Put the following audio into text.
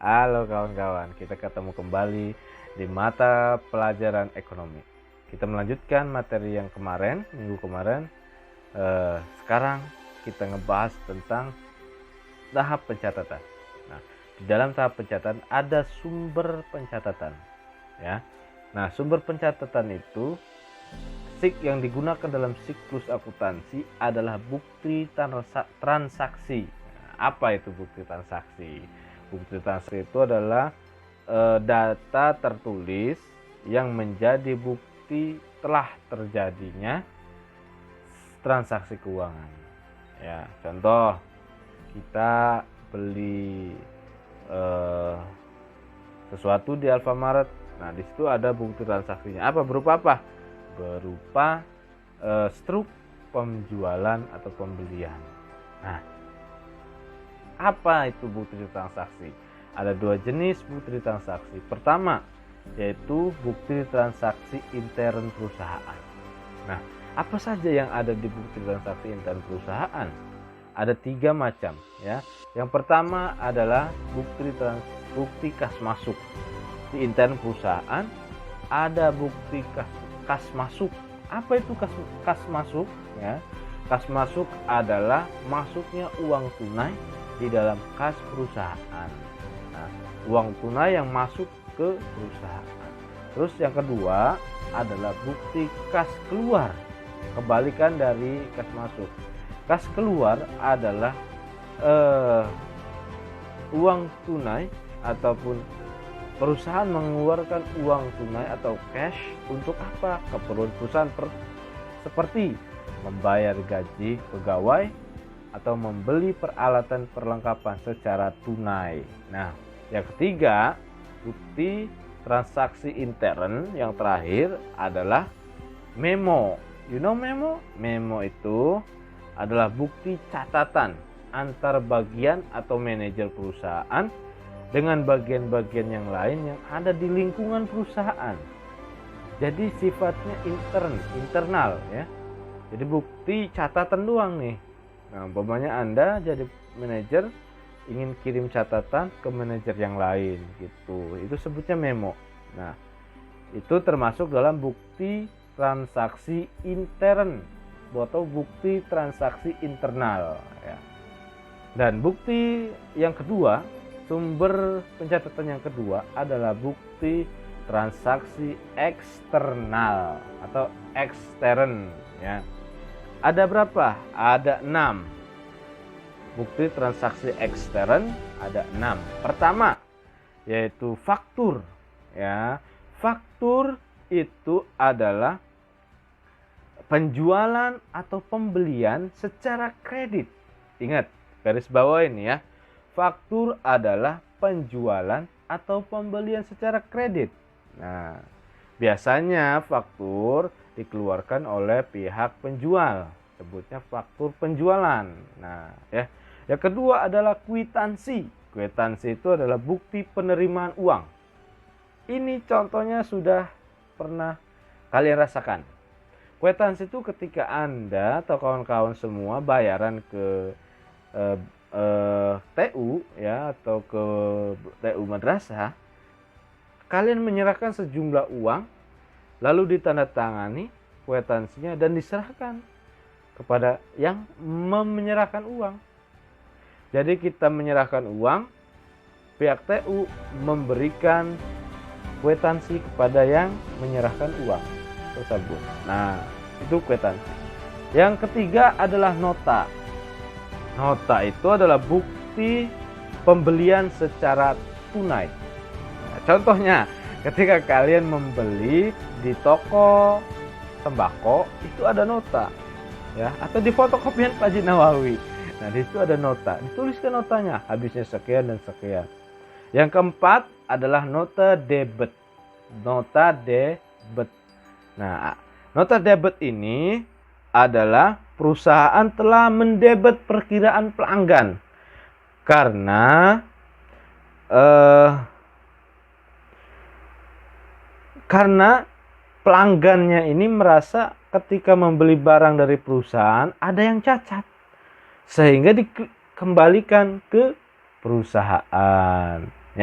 Halo kawan-kawan, kita ketemu kembali di mata pelajaran ekonomi. Kita melanjutkan materi yang kemarin, minggu kemarin. Sekarang kita ngebahas tentang tahap pencatatan. Nah, di dalam tahap pencatatan ada sumber pencatatan, ya. Nah, sumber pencatatan itu yang digunakan dalam siklus akuntansi adalah bukti transaksi. Nah, apa itu bukti transaksi? Bukti transaksi itu adalah data tertulis yang menjadi bukti telah terjadinya transaksi keuangan. Ya, contoh kita beli sesuatu di Alfamart. Nah, di situ ada bukti transaksinya. Berupa apa? Berupa struk penjualan atau pembelian. Nah, apa itu bukti transaksi? Ada dua jenis bukti transaksi. Pertama, yaitu bukti transaksi intern perusahaan. Nah, apa saja yang ada di bukti transaksi intern perusahaan? Ada 3 macam, ya. Yang pertama adalah bukti kas masuk. Di intern perusahaan ada bukti kas masuk. Apa itu kas masuk? Ya, kas masuk adalah masuknya uang tunai di dalam kas perusahaan. Nah, uang tunai yang masuk ke perusahaan. Terus yang kedua adalah bukti kas keluar. Kebalikan dari kas masuk. Kas keluar adalah uang tunai ataupun perusahaan mengeluarkan uang tunai atau cash untuk apa? Keperluan perusahaan seperti membayar gaji pegawai atau membeli peralatan perlengkapan secara tunai. Nah, yang ketiga, bukti transaksi intern yang terakhir adalah memo. You know memo? Memo itu adalah bukti catatan antar bagian atau manajer perusahaan dengan bagian-bagian yang lain yang ada di lingkungan perusahaan. Jadi sifatnya internal ya. Jadi bukti catatan doang nih. Nah, umpamanya Anda jadi manajer ingin kirim catatan ke manajer yang lain gitu. Itu sebutnya memo. Nah, itu termasuk dalam bukti transaksi intern atau bukti transaksi internal ya. Dan bukti yang kedua, sumber pencatatan yang kedua adalah bukti transaksi eksternal atau ekstern ya. Ada berapa? Ada 6. Bukti transaksi ekstern ada 6. Pertama, yaitu faktur ya. Faktur itu adalah penjualan atau pembelian secara kredit. Ingat, garis bawah ini ya. Faktur adalah penjualan atau pembelian secara kredit. Nah, biasanya faktur dikeluarkan oleh pihak penjual, sebutnya faktur penjualan. Nah, ya. Yang kedua adalah kwitansi. Kwitansi itu adalah bukti penerimaan uang. Ini contohnya sudah pernah kalian rasakan. Kwitansi itu ketika Anda atau kawan-kawan semua bayaran ke TU ya atau ke TU madrasah, kalian menyerahkan sejumlah uang lalu ditandatangani kwitansinya dan diserahkan kepada yang menyerahkan uang. Jadi kita menyerahkan uang, pihak TU memberikan kwitansi kepada yang menyerahkan uang tersebut. Nah, itu kwitansi. Yang ketiga adalah nota. Nota itu adalah bukti pembelian secara tunai. Nah, contohnya, ketika kalian membeli di toko tembakau itu ada nota ya, atau di fotokopian Pak Haji Nawawi. Nah, di situ ada nota, dituliskan notanya habisnya sekian dan sekian. Yang keempat adalah nota debit. Nota debit. Nah, nota debit ini adalah perusahaan telah mendebet perkiraan pelanggan karena pelanggannya ini merasa ketika membeli barang dari perusahaan ada yang cacat, sehingga dikembalikan ke perusahaan.